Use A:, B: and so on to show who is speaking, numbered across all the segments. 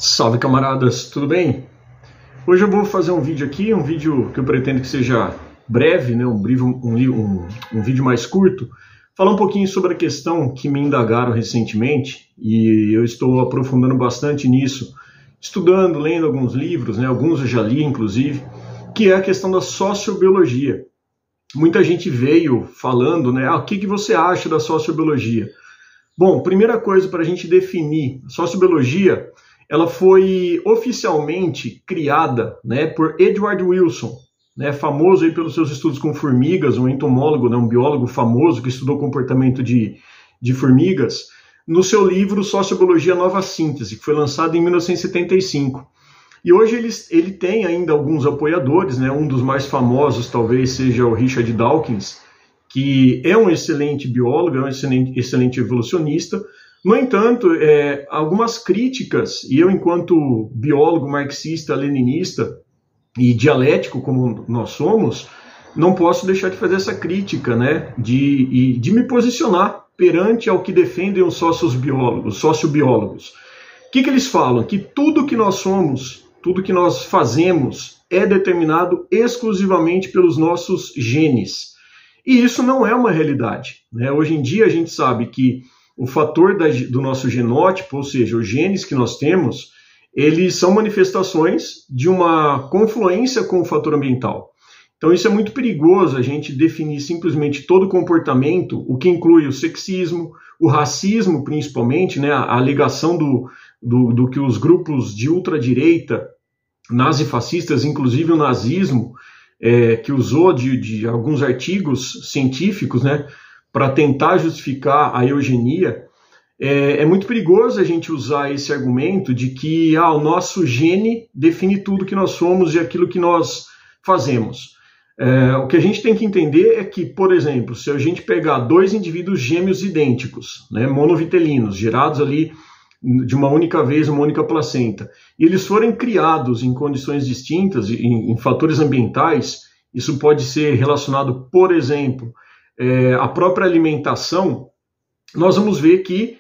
A: Salve, camaradas, tudo bem? Hoje eu vou fazer um vídeo aqui, um vídeo que eu pretendo que seja breve, né, um vídeo mais curto, falar um pouquinho sobre a questão que me indagaram recentemente, e eu estou aprofundando bastante nisso, estudando, lendo alguns livros, né, alguns eu já li inclusive, que é a questão da sociobiologia. Muita gente veio falando, né, o que você acha da sociobiologia? Bom, primeira coisa para a gente definir, a sociobiologia, ela foi oficialmente criada, né, por Edward Wilson, né, famoso aí pelos seus estudos com formigas, um entomólogo, né, um biólogo famoso que estudou o comportamento de formigas, no seu livro Sociobiologia Nova Síntese, que foi lançado em 1975. E hoje ele tem ainda alguns apoiadores, né, um dos mais famosos talvez seja o Richard Dawkins, que é um excelente biólogo, é um excelente evolucionista. No entanto, algumas críticas, e eu enquanto biólogo marxista-leninista e dialético como nós somos, não posso deixar de fazer essa crítica, né, de me posicionar perante ao que defendem os sociobiólogos. O que eles falam? Que tudo que nós somos, tudo que nós fazemos é determinado exclusivamente pelos nossos genes. E isso não é uma realidade, né? Hoje em dia a gente sabe que o fator do nosso genótipo, ou seja, os genes que nós temos, eles são manifestações de uma confluência com o fator ambiental. Então isso é muito perigoso, a gente definir simplesmente todo comportamento, o que inclui o sexismo, o racismo principalmente, né, a alegação do que os grupos de ultradireita, nazifascistas, inclusive o nazismo, que usou de alguns artigos científicos, né, para tentar justificar a eugenia, é muito perigoso a gente usar esse argumento de que o nosso gene define tudo que nós somos e aquilo que nós fazemos. O que a gente tem que entender é que, por exemplo, se a gente pegar dois indivíduos gêmeos idênticos, né, monovitelinos, gerados ali de uma única vez, uma única placenta, e eles forem criados em condições distintas, em fatores ambientais, isso pode ser relacionado, por exemplo, a própria alimentação, nós vamos ver que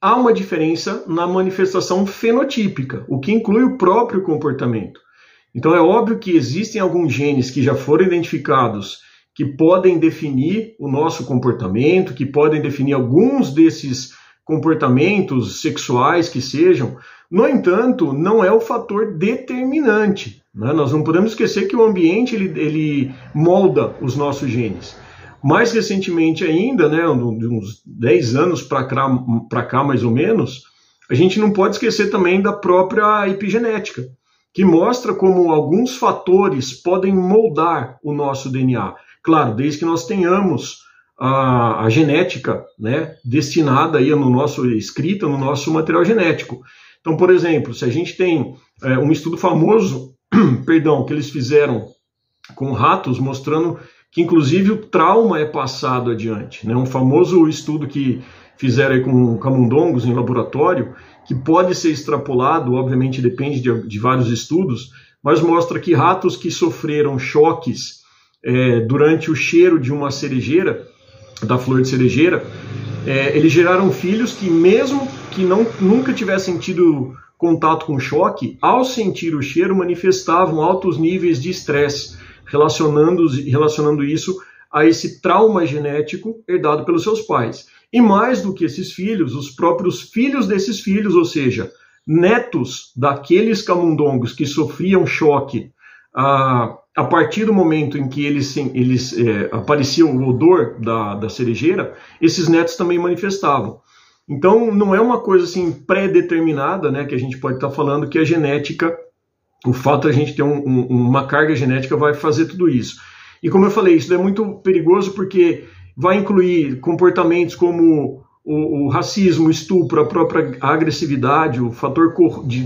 A: há uma diferença na manifestação fenotípica, o que inclui o próprio comportamento. Então é óbvio que existem alguns genes que já foram identificados que podem definir o nosso comportamento, que podem definir alguns desses comportamentos sexuais que sejam. No entanto, não é o fator determinante, né? Nós não podemos esquecer que o ambiente ele molda os nossos genes. Mais recentemente ainda, né, de uns 10 anos para cá mais ou menos, a gente não pode esquecer também da própria epigenética, que mostra como alguns fatores podem moldar o nosso DNA. Claro, desde que nós tenhamos a genética, né, destinada aí escrita no nosso material genético. Então, por exemplo, se a gente tem um estudo famoso, que eles fizeram com ratos, mostrando que inclusive o trauma é passado adiante, né? Um famoso estudo que fizeram aí com camundongos em laboratório, que pode ser extrapolado, obviamente depende de vários estudos, mas mostra que ratos que sofreram choques durante o cheiro de uma cerejeira, da flor de cerejeira, eles geraram filhos que mesmo que nunca tivessem tido contato com choque, ao sentir o cheiro manifestavam altos níveis de estresse, relacionando isso a esse trauma genético herdado pelos seus pais. E mais do que esses filhos, os próprios filhos desses filhos, ou seja, netos daqueles camundongos que sofriam choque a partir do momento em que aparecia o odor da cerejeira, esses netos também manifestavam. Então não é uma coisa assim pré-determinada, né, que a gente pode estar falando que a genética, o fato de a gente ter uma carga genética vai fazer tudo isso. E como eu falei, isso é muito perigoso porque vai incluir comportamentos como o racismo, o estupro, a própria agressividade, o fator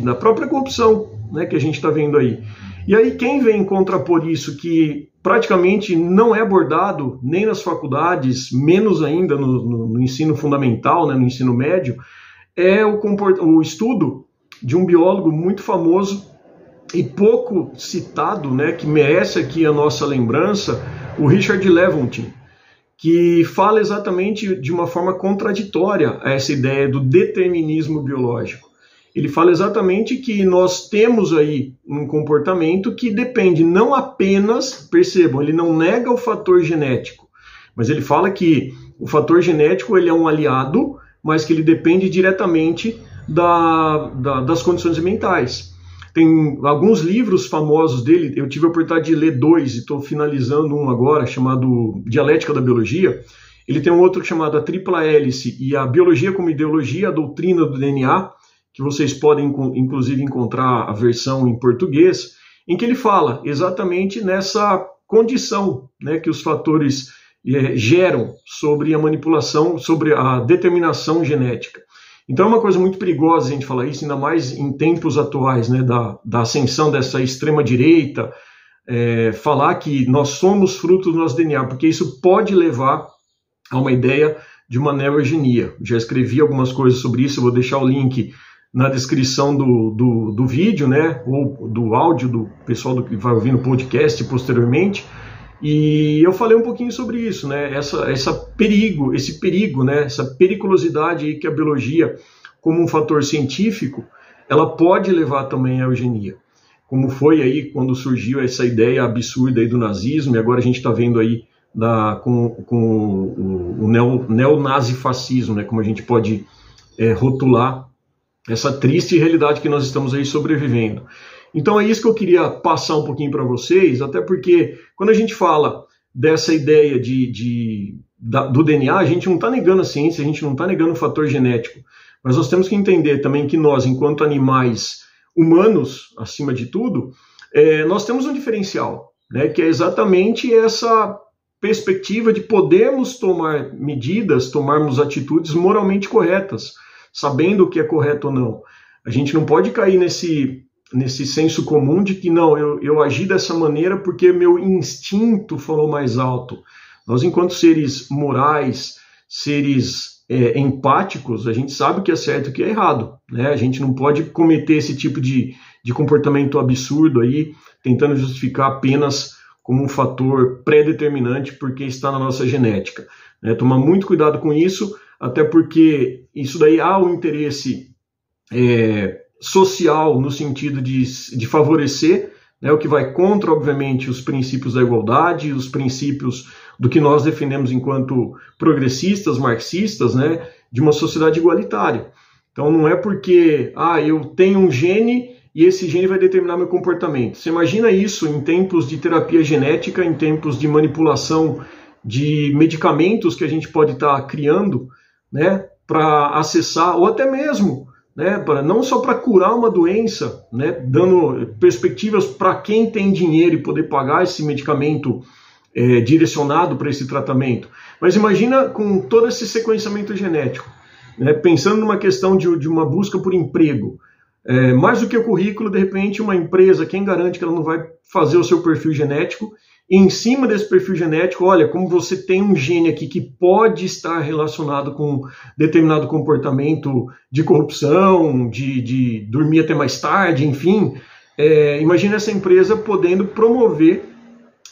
A: da própria corrupção, né, que a gente está vendo aí. E aí quem vem contrapor isso, que praticamente não é abordado nem nas faculdades, menos ainda no ensino fundamental, né, no ensino médio, é o estudo de um biólogo muito famoso e pouco citado, né, que merece aqui a nossa lembrança, o Richard Lewontin, que fala exatamente de uma forma contraditória a essa ideia do determinismo biológico. ele fala exatamente que nós temos aí um comportamento que depende não apenas, percebam, ele não nega o fator genético, mas ele fala que o fator genético ele é um aliado, mas que ele depende diretamente das condições ambientais. Tem alguns livros famosos dele, eu tive a oportunidade de ler 2 e estou finalizando um agora, chamado Dialética da Biologia. Ele tem um outro chamado A Tripla Hélice e a Biologia como Ideologia, a Doutrina do DNA, que vocês podem, inclusive, encontrar a versão em português, em que ele fala exatamente nessa condição, né, que os fatores geram sobre a manipulação, sobre a determinação genética. Então é uma coisa muito perigosa a gente falar isso, ainda mais em tempos atuais, né, da ascensão dessa extrema-direita, falar que nós somos fruto do nosso DNA, porque isso pode levar a uma ideia de uma neogenia. Já escrevi algumas coisas sobre isso, eu vou deixar o link na descrição do vídeo, né, ou do áudio do pessoal que vai ouvir no podcast posteriormente, e eu falei um pouquinho sobre isso, né, esse perigo, né, essa periculosidade aí que a biologia, como um fator científico, ela pode levar também à eugenia, como foi aí quando surgiu essa ideia absurda aí do nazismo, e agora a gente está vendo aí com o neonazifascismo, né, como a gente pode rotular essa triste realidade que nós estamos aí sobrevivendo. Então é isso que eu queria passar um pouquinho para vocês, até porque quando a gente fala dessa ideia do DNA, a gente não está negando a ciência, a gente não está negando o fator genético, mas nós temos que entender também que nós, enquanto animais humanos, acima de tudo, nós temos um diferencial, né, que é exatamente essa perspectiva de podermos tomar medidas, tomarmos atitudes moralmente corretas, sabendo o que é correto ou não. A gente não pode cair nesse senso comum de que não, eu agi dessa maneira porque meu instinto falou mais alto. Nós, enquanto seres morais, seres empáticos, a gente sabe o que é certo e o que é errado, né? A gente não pode cometer esse tipo de comportamento absurdo aí, tentando justificar apenas como um fator pré-determinante porque está na nossa genética, né? Tomar muito cuidado com isso, até porque isso daí há um interesse social no sentido de favorecer, né, o que vai contra, obviamente, os princípios da igualdade, os princípios do que nós defendemos enquanto progressistas, marxistas, né, de uma sociedade igualitária. Então não é porque eu tenho um gene e esse gene vai determinar meu comportamento. Você imagina isso em tempos de terapia genética, em tempos de manipulação de medicamentos que a gente pode estar criando, né, para acessar, ou até mesmo, né, não só para curar uma doença, né, dando perspectivas para quem tem dinheiro e poder pagar esse medicamento direcionado para esse tratamento. Mas imagina com todo esse sequenciamento genético, né, pensando numa questão de uma busca por emprego. Mais do que o currículo, de repente, uma empresa, quem garante que ela não vai fazer o seu perfil genético? E em cima desse perfil genético, olha, como você tem um gene aqui que pode estar relacionado com determinado comportamento de corrupção, de dormir até mais tarde, enfim. Imagina essa empresa podendo promover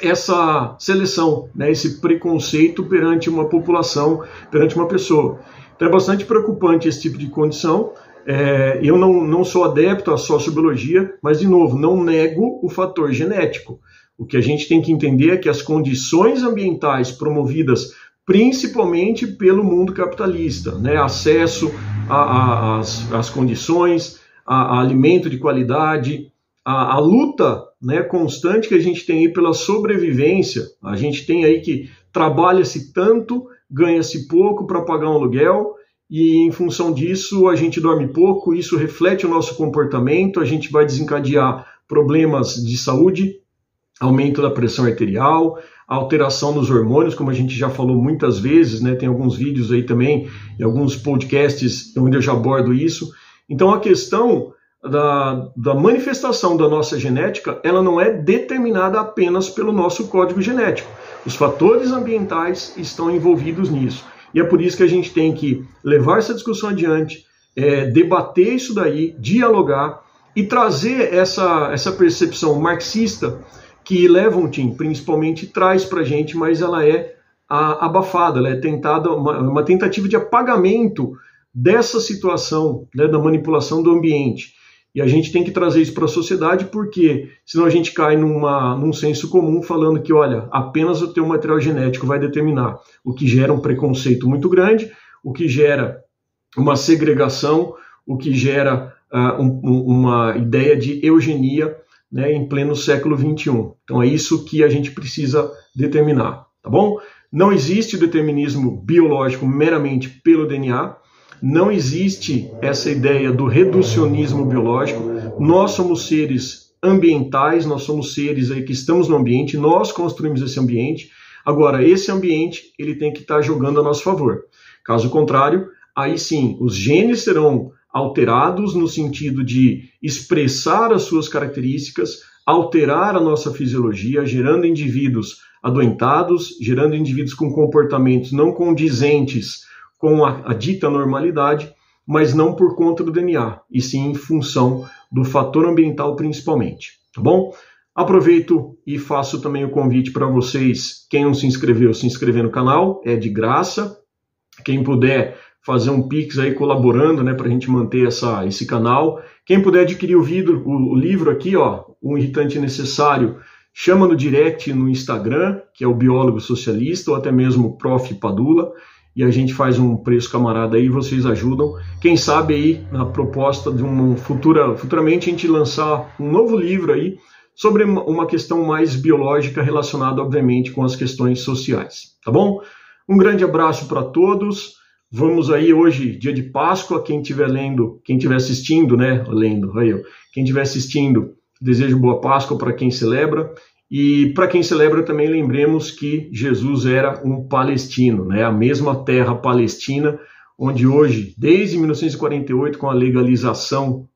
A: essa seleção, né, esse preconceito perante uma população, perante uma pessoa. Então é bastante preocupante esse tipo de condição. Eu não sou adepto à sociobiologia, mas, de novo, não nego o fator genético. O que a gente tem que entender é que as condições ambientais promovidas principalmente pelo mundo capitalista, né? Acesso às condições, a alimento de qualidade, a luta, né, constante que a gente tem aí pela sobrevivência. A gente tem aí que trabalha-se tanto, ganha-se pouco para pagar um aluguel, e em função disso a gente dorme pouco, isso reflete o nosso comportamento, a gente vai desencadear problemas de saúde, aumento da pressão arterial, alteração nos hormônios, como a gente já falou muitas vezes, né? Tem alguns vídeos aí também, e alguns podcasts onde eu já abordo isso. Então a questão da manifestação da nossa genética, ela não é determinada apenas pelo nosso código genético. Os fatores ambientais estão envolvidos nisso. E é por isso que a gente tem que levar essa discussão adiante, debater isso daí, dialogar e trazer essa percepção marxista que Lewontin principalmente traz para a gente, mas ela é abafada, ela é uma tentativa de apagamento dessa situação, né, da manipulação do ambiente. E a gente tem que trazer isso para a sociedade, porque senão a gente cai num senso comum falando que, olha, apenas o teu material genético vai determinar, o que gera um preconceito muito grande, o que gera uma segregação, o que gera uma ideia de eugenia, né, em pleno século XXI. Então é isso que a gente precisa determinar, tá bom? Não existe determinismo biológico meramente pelo DNA, não existe essa ideia do reducionismo biológico. Nós somos seres ambientais, nós somos seres aí que estamos no ambiente, nós construímos esse ambiente. Agora, esse ambiente ele tem que estar jogando a nosso favor. Caso contrário, aí sim, os genes serão alterados no sentido de expressar as suas características, alterar a nossa fisiologia, gerando indivíduos adoentados, gerando indivíduos com comportamentos não condizentes com a dita normalidade, mas não por conta do DNA, e sim em função do fator ambiental principalmente, tá bom? Aproveito e faço também o convite para vocês, quem não se inscreveu, se inscrever no canal, é de graça. Quem puder fazer um Pix aí colaborando, né, para a gente manter esse canal. Quem puder adquirir o livro aqui, ó, Um Irritante Necessário, chama no direct no Instagram, que é o Biólogo Socialista, ou até mesmo o Prof. Padula, e a gente faz um preço camarada aí, vocês ajudam. Quem sabe aí, na proposta de futuramente a gente lançar um novo livro aí, sobre uma questão mais biológica relacionada, obviamente, com as questões sociais, tá bom? Um grande abraço para todos. Vamos aí hoje, dia de Páscoa, quem estiver assistindo, né, quem estiver assistindo, desejo boa Páscoa para quem celebra. E para quem celebra também lembremos que Jesus era um palestino, né? A mesma terra palestina, onde hoje, desde 1948, com a legalização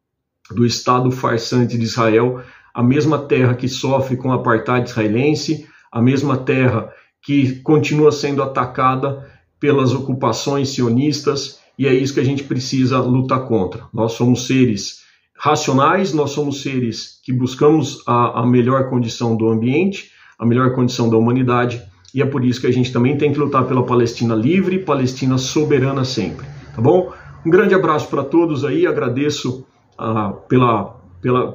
A: do Estado farsante de Israel, a mesma terra que sofre com o apartheid israelense, a mesma terra que continua sendo atacada pelas ocupações sionistas, e é isso que a gente precisa lutar contra. Nós somos seres racionais, nós somos seres que buscamos a melhor condição do ambiente, a melhor condição da humanidade, e é por isso que a gente também tem que lutar pela Palestina livre, Palestina soberana sempre, tá bom? Um grande abraço para todos aí, agradeço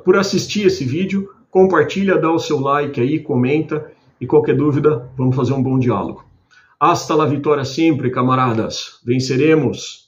A: por assistir esse vídeo, compartilha, dá o seu like aí, comenta, e qualquer dúvida, vamos fazer um bom diálogo. Hasta la vitória sempre, camaradas, venceremos!